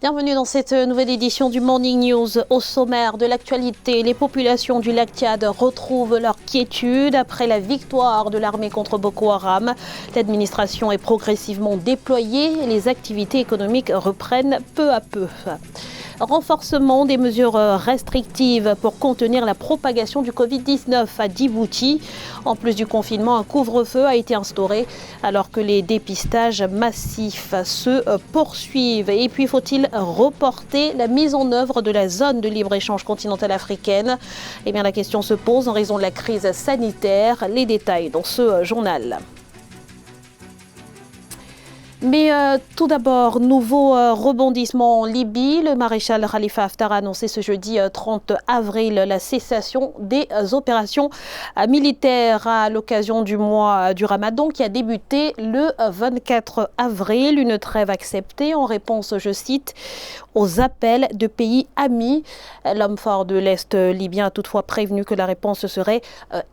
Bienvenue dans cette nouvelle édition du Morning News. Au sommaire de l'actualité, les populations du lac Tchad retrouvent leur quiétude après la victoire de l'armée contre Boko Haram. L'administration est progressivement déployée et les activités économiques reprennent peu à peu. Renforcement des mesures restrictives pour contenir la propagation du Covid-19 à Djibouti. En plus du confinement, un couvre-feu a été instauré alors que les dépistages massifs se poursuivent. Et puis, faut-il reporter la mise en œuvre de la zone de libre-échange continentale africaine? Eh bien, la question se pose en raison de la crise sanitaire. Les détails dans ce journal. Mais tout d'abord, nouveau rebondissement en Libye. Le maréchal Khalifa Haftar a annoncé ce jeudi 30 avril la cessation des opérations militaires à l'occasion du mois du Ramadan qui a débuté le 24 avril. Une trêve acceptée en réponse, je cite, aux appels de pays amis. L'homme fort de l'Est libyen a toutefois prévenu que la réponse serait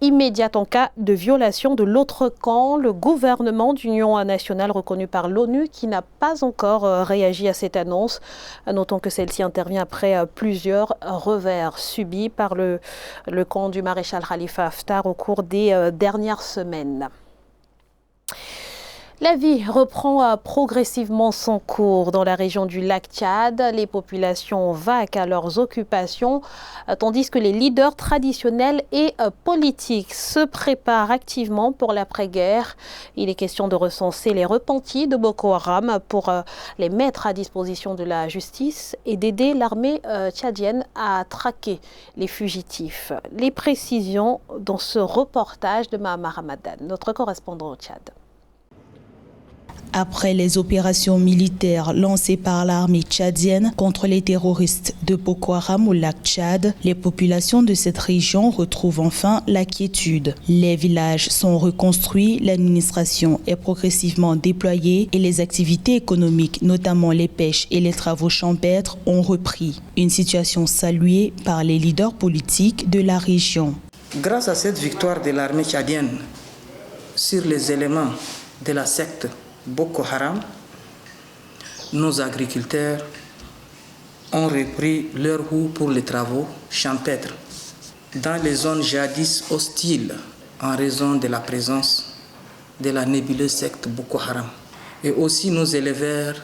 immédiate en cas de violation de l'autre camp. Le gouvernement d'union nationale reconnu par l'ONU qui n'a pas encore réagi à cette annonce. Notons que celle-ci intervient après plusieurs revers subis par le camp du maréchal Khalifa Haftar au cours des dernières semaines. La vie reprend progressivement son cours dans la région du lac Tchad. Les populations vaquent à leurs occupations, tandis que les leaders traditionnels et politiques se préparent activement pour l'après-guerre. Il est question de recenser les repentis de Boko Haram pour les mettre à disposition de la justice et d'aider l'armée tchadienne à traquer les fugitifs. Les précisions dans ce reportage de Mahama Ramadan, notre correspondant au Tchad. Après les opérations militaires lancées par l'armée tchadienne contre les terroristes de Boko Haram au lac Tchad, les populations de cette région retrouvent enfin la quiétude. Les villages sont reconstruits, l'administration est progressivement déployée et les activités économiques, notamment les pêches et les travaux champêtres, ont repris. Une situation saluée par les leaders politiques de la région. Grâce à cette victoire de l'armée tchadienne sur les éléments de la secte Boko Haram, nos agriculteurs ont repris leur goût pour les travaux champêtres dans les zones jadis hostiles en raison de la présence de la nébuleuse secte Boko Haram. Et aussi nos éleveurs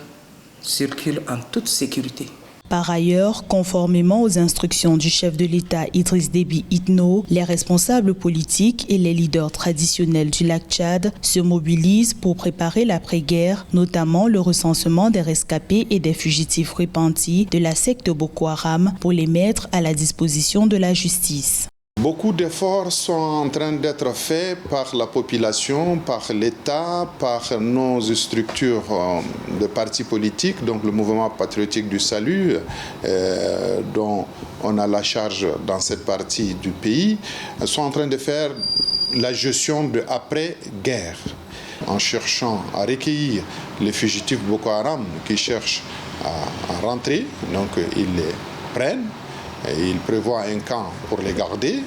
circulent en toute sécurité. Par ailleurs, conformément aux instructions du chef de l'État Idriss Déby Itno, les responsables politiques et les leaders traditionnels du lac Tchad se mobilisent pour préparer l'après-guerre, notamment le recensement des rescapés et des fugitifs repentis de la secte Boko Haram pour les mettre à la disposition de la justice. Beaucoup d'efforts sont en train d'être faits par la population, par l'État, par nos structures de partis politiques, donc le mouvement patriotique du salut, dont on a la charge dans cette partie du pays, sont en train de faire la gestion de après-guerre, en cherchant à recueillir les fugitifs Boko Haram qui cherchent à rentrer, donc ils les prennent. Ils prévoient un camp pour les garder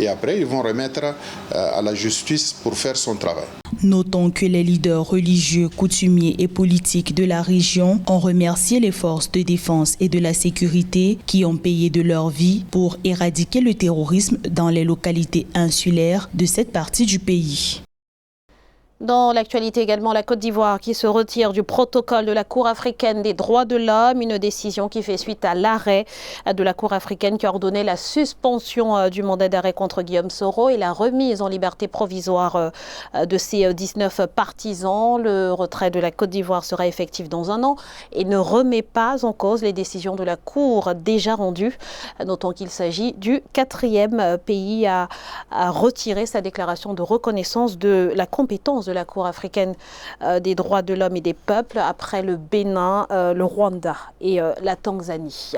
et après ils vont remettre à la justice pour faire son travail. Notons que les leaders religieux, coutumiers et politiques de la région ont remercié les forces de défense et de la sécurité qui ont payé de leur vie pour éradiquer le terrorisme dans les localités insulaires de cette partie du pays. Dans l'actualité également, la Côte d'Ivoire qui se retire du protocole de la Cour africaine des droits de l'homme, une décision qui fait suite à l'arrêt de la Cour africaine qui a ordonné la suspension du mandat d'arrêt contre Guillaume Soro et la remise en liberté provisoire de ses 19 partisans. Le retrait de la Côte d'Ivoire sera effectif dans un an et ne remet pas en cause les décisions de la Cour déjà rendues. Notons qu'il s'agit du 4e pays à retirer sa déclaration de reconnaissance de la compétence de la Cour africaine des droits de l'homme et des peuples après le Bénin, le Rwanda et la Tanzanie.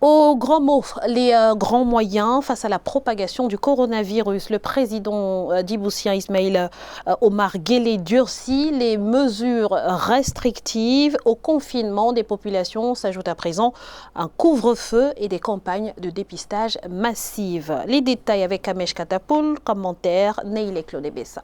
Au grand mot, les grands moyens face à la propagation du coronavirus. Le président djiboutien Ismaïl Omar Guelleh durcit les mesures restrictives au confinement des populations. S'ajoute à présent un couvre-feu et des campagnes de dépistage massives. Les détails avec Amesh Katapoul, commentaire Neil Claude Bessa.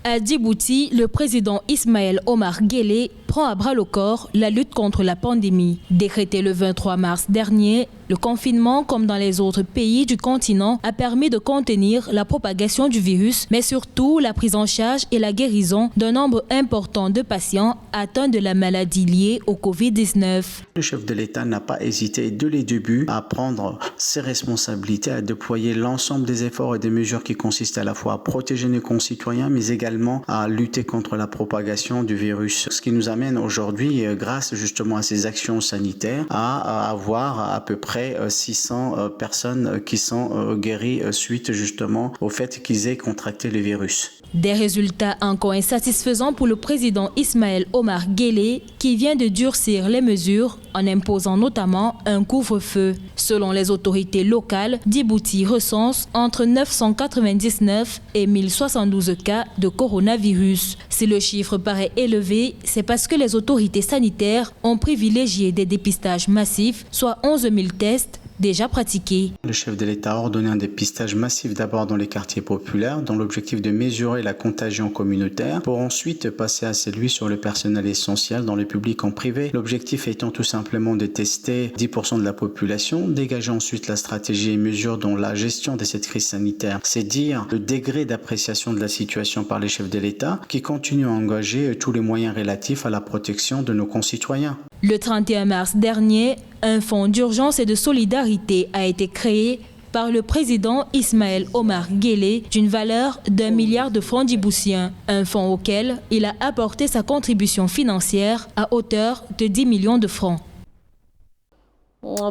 À Djibouti, le président Ismaël Omar Guelleh prend à bras le corps la lutte contre la pandémie. Décrété le 23 mars dernier, le confinement, comme dans les autres pays du continent, a permis de contenir la propagation du virus, mais surtout la prise en charge et la guérison d'un nombre important de patients atteints de la maladie liée au Covid-19. Le chef de l'État n'a pas hésité dès les débuts à prendre ses responsabilités, à déployer l'ensemble des efforts et des mesures qui consistent à la fois à protéger nos concitoyens, mais également à lutter contre la propagation du virus. Ce qui nous amène aujourd'hui, grâce justement à ces actions sanitaires, à avoir à peu près 600 personnes qui sont guéries suite justement au fait qu'ils aient contracté le virus. Des résultats encore insatisfaisants pour le président Ismaël Omar Guelleh qui vient de durcir les mesures en imposant notamment un couvre-feu. Selon les autorités locales, Djibouti recense entre 999 et 1072 cas de coronavirus. Si le chiffre paraît élevé, c'est parce que les autorités sanitaires ont privilégié des dépistages massifs, soit 11 000 tests déjà pratiqués. Le chef de l'État a ordonné un dépistage massif d'abord dans les quartiers populaires, dans l'objectif de mesurer la contagion communautaire, pour ensuite passer à celui sur le personnel essentiel dans le public en privé. L'objectif étant tout simplement de tester 10% de la population, dégager ensuite la stratégie et mesures dans la gestion de cette crise sanitaire. C'est dire le degré d'appréciation de la situation par les chefs de l'État qui continuent à engager tous les moyens relatifs à la protection de nos concitoyens. Le 31 mars dernier, un fonds d'urgence et de solidarité a été créé par le président Ismaël Omar Guelleh d'une valeur d'1 milliard de francs djiboutiens, un fonds auquel il a apporté sa contribution financière à hauteur de 10 millions de francs.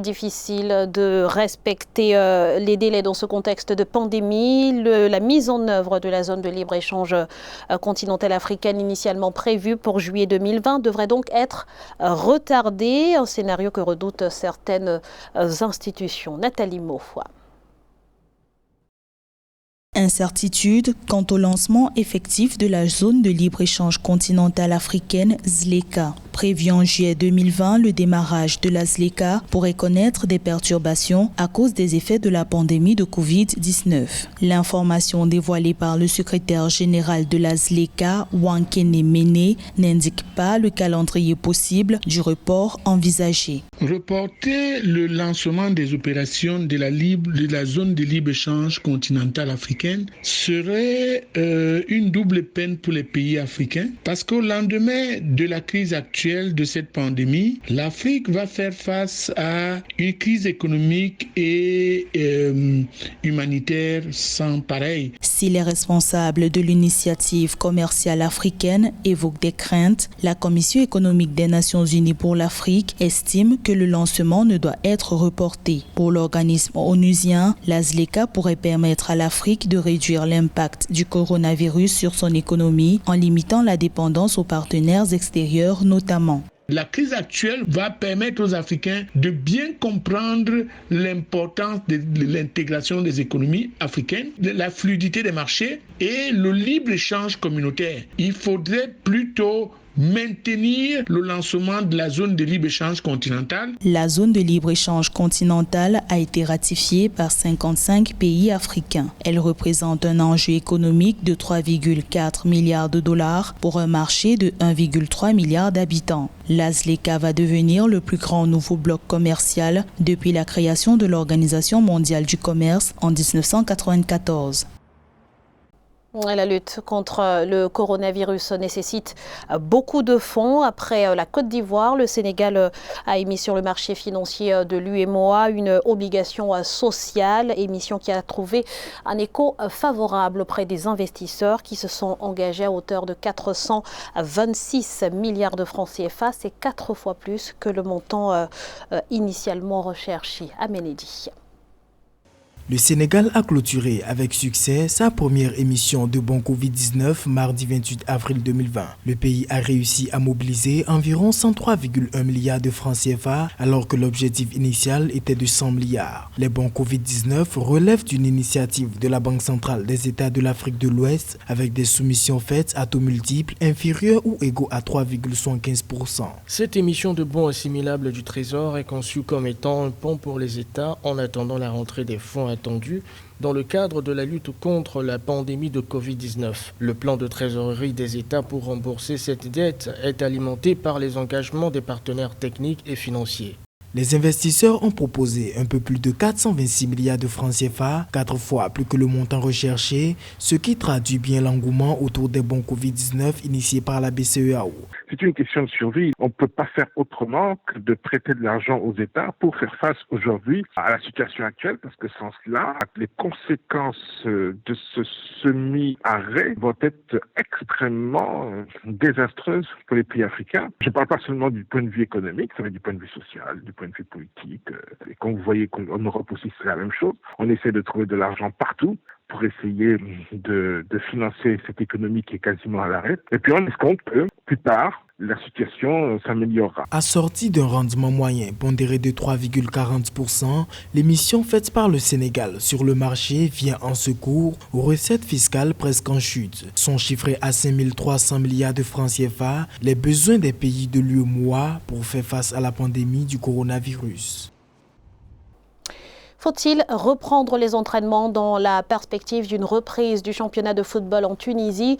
Difficile de respecter les délais dans ce contexte de pandémie. La mise en œuvre de la zone de libre-échange continentale africaine initialement prévue pour juillet 2020 devrait donc être retardée, un scénario que redoutent certaines institutions. Nathalie Maufoy. Incertitude quant au lancement effectif de la zone de libre-échange continentale africaine ZLECA. Prévu en juillet 2020, le démarrage de la ZLECA pourrait connaître des perturbations à cause des effets de la pandémie de Covid-19. L'information dévoilée par le secrétaire général de la ZLECA, Wankene Mene, n'indique pas le calendrier possible du report envisagé. Reporter le lancement des opérations de la zone de libre-échange continentale africaine serait une double peine pour les pays africains parce qu'au lendemain de la crise actuelle de cette pandémie, l'Afrique va faire face à une crise économique et humanitaire sans pareil. Si les responsables de l'initiative commerciale africaine évoquent des craintes, la Commission économique des Nations Unies pour l'Afrique estime que le lancement ne doit être reporté. Pour l'organisme onusien, la ZLECA pourrait permettre à l'Afrique de réduire l'impact du coronavirus sur son économie en limitant la dépendance aux partenaires extérieurs notamment. La crise actuelle va permettre aux Africains de bien comprendre l'importance de l'intégration des économies africaines, de la fluidité des marchés et le libre-échange communautaire. Il faudrait plutôt maintenir le lancement de la zone de libre-échange continentale. La zone de libre-échange continentale a été ratifiée par 55 pays africains. Elle représente un enjeu économique de 3,4 milliards de dollars pour un marché de 1,3 milliard d'habitants. La ZLECA va devenir le plus grand nouveau bloc commercial depuis la création de l'Organisation mondiale du commerce en 1994. La lutte contre le coronavirus nécessite beaucoup de fonds. Après la Côte d'Ivoire, le Sénégal a émis sur le marché financier de l'UEMOA une obligation sociale, émission qui a trouvé un écho favorable auprès des investisseurs qui se sont engagés à hauteur de 426 milliards de francs CFA. C'est 4 fois plus que le montant initialement recherché. À Ménédi. Le Sénégal a clôturé avec succès sa première émission de bons Covid-19 mardi 28 avril 2020. Le pays a réussi à mobiliser environ 103,1 milliards de francs CFA alors que l'objectif initial était de 100 milliards. Les bons Covid-19 relèvent d'une initiative de la Banque centrale des États de l'Afrique de l'Ouest avec des soumissions faites à taux multiples inférieurs ou égaux à 3,75%. Cette émission de bons assimilables du Trésor est conçue comme étant un pont pour les États en attendant la rentrée des fonds attendu dans le cadre de la lutte contre la pandémie de Covid-19. Le plan de trésorerie des États pour rembourser cette dette est alimenté par les engagements des partenaires techniques et financiers. Les investisseurs ont proposé un peu plus de 426 milliards de francs CFA, 4 fois plus que le montant recherché, ce qui traduit bien l'engouement autour des bons Covid-19 initiés par la BCEAO. C'est une question de survie. On ne peut pas faire autrement que de prêter de l'argent aux États pour faire face aujourd'hui à la situation actuelle, parce que sans cela, les conséquences de ce semi-arrêt vont être extrêmement désastreuses pour les pays africains. Je ne parle pas seulement du point de vue économique, ça va du point de vue social, du point de vue politique. Et quand vous voyez qu'en Europe aussi c'est la même chose, on essaie de trouver de l'argent partout pour essayer de financer cette économie qui est quasiment à l'arrêt. Et puis on escompte que plus tard, la situation s'améliorera. Assortie d'un rendement moyen pondéré de 3,40%, l'émission faite par le Sénégal sur le marché vient en secours aux recettes fiscales presque en chute. Sont chiffrés à 5 300 milliards de francs CFA les besoins des pays de l'UEMOA pour faire face à la pandémie du coronavirus. Faut-il reprendre les entraînements dans la perspective d'une reprise du championnat de football en Tunisie ?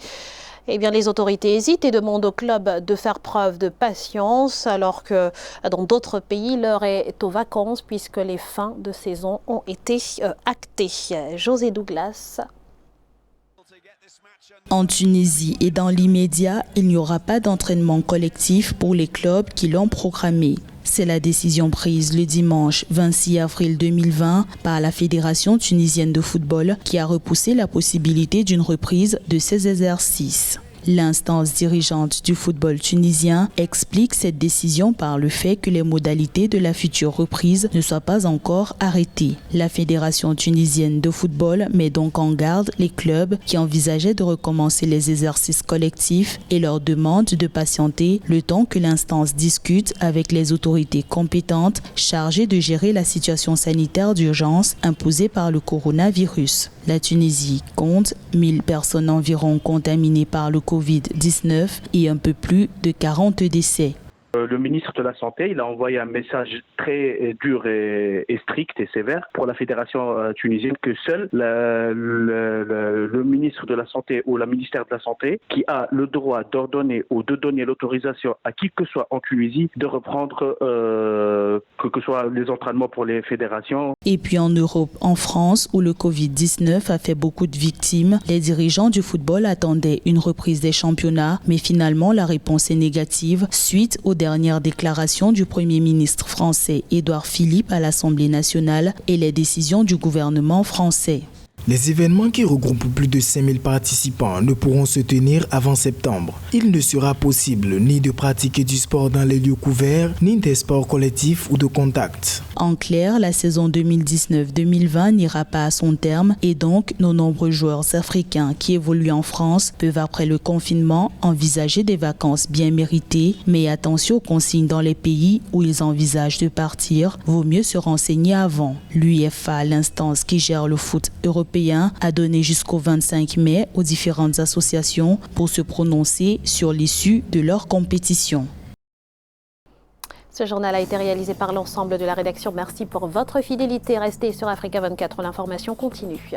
Eh bien, les autorités hésitent et demandent au club de faire preuve de patience, alors que dans d'autres pays, l'heure est aux vacances puisque les fins de saison ont été actées. José Douglas. En Tunisie et dans l'immédiat, il n'y aura pas d'entraînement collectif pour les clubs qui l'ont programmé. C'est la décision prise le dimanche 26 avril 2020 par la Fédération tunisienne de football qui a repoussé la possibilité d'une reprise de ces exercices. L'instance dirigeante du football tunisien explique cette décision par le fait que les modalités de la future reprise ne soient pas encore arrêtées. La Fédération tunisienne de football met donc en garde les clubs qui envisageaient de recommencer les exercices collectifs et leur demande de patienter le temps que l'instance discute avec les autorités compétentes chargées de gérer la situation sanitaire d'urgence imposée par le coronavirus. La Tunisie compte 1000 personnes environ contaminées par le Covid-19 et un peu plus de 40 décès. Le ministre de la Santé, il a envoyé un message très dur et strict et sévère pour la fédération tunisienne que seul le ministre de la Santé ou le ministère de la Santé qui a le droit d'ordonner ou de donner l'autorisation à qui que ce soit en Tunisie de reprendre que ce soit les entraînements pour les fédérations. Et puis en Europe, en France, où le Covid-19 a fait beaucoup de victimes, les dirigeants du football attendaient une reprise des championnats, mais finalement la réponse est négative suite aux dernière déclaration du Premier ministre français Édouard Philippe à l'Assemblée nationale et les décisions du gouvernement français. Les événements qui regroupent plus de 5000 participants ne pourront se tenir avant septembre. Il ne sera possible ni de pratiquer du sport dans les lieux couverts, ni des sports collectifs ou de contact. En clair, la saison 2019-2020 n'ira pas à son terme et donc nos nombreux joueurs africains qui évoluent en France peuvent après le confinement envisager des vacances bien méritées, mais attention aux consignes dans les pays où ils envisagent de partir, vaut mieux se renseigner avant. L'UEFA, l'instance qui gère le foot européen, a donné jusqu'au 25 mai aux différentes associations pour se prononcer sur l'issue de leur compétition. Ce journal a été réalisé par l'ensemble de la rédaction. Merci pour votre fidélité. Restez sur Africa 24, l'information continue.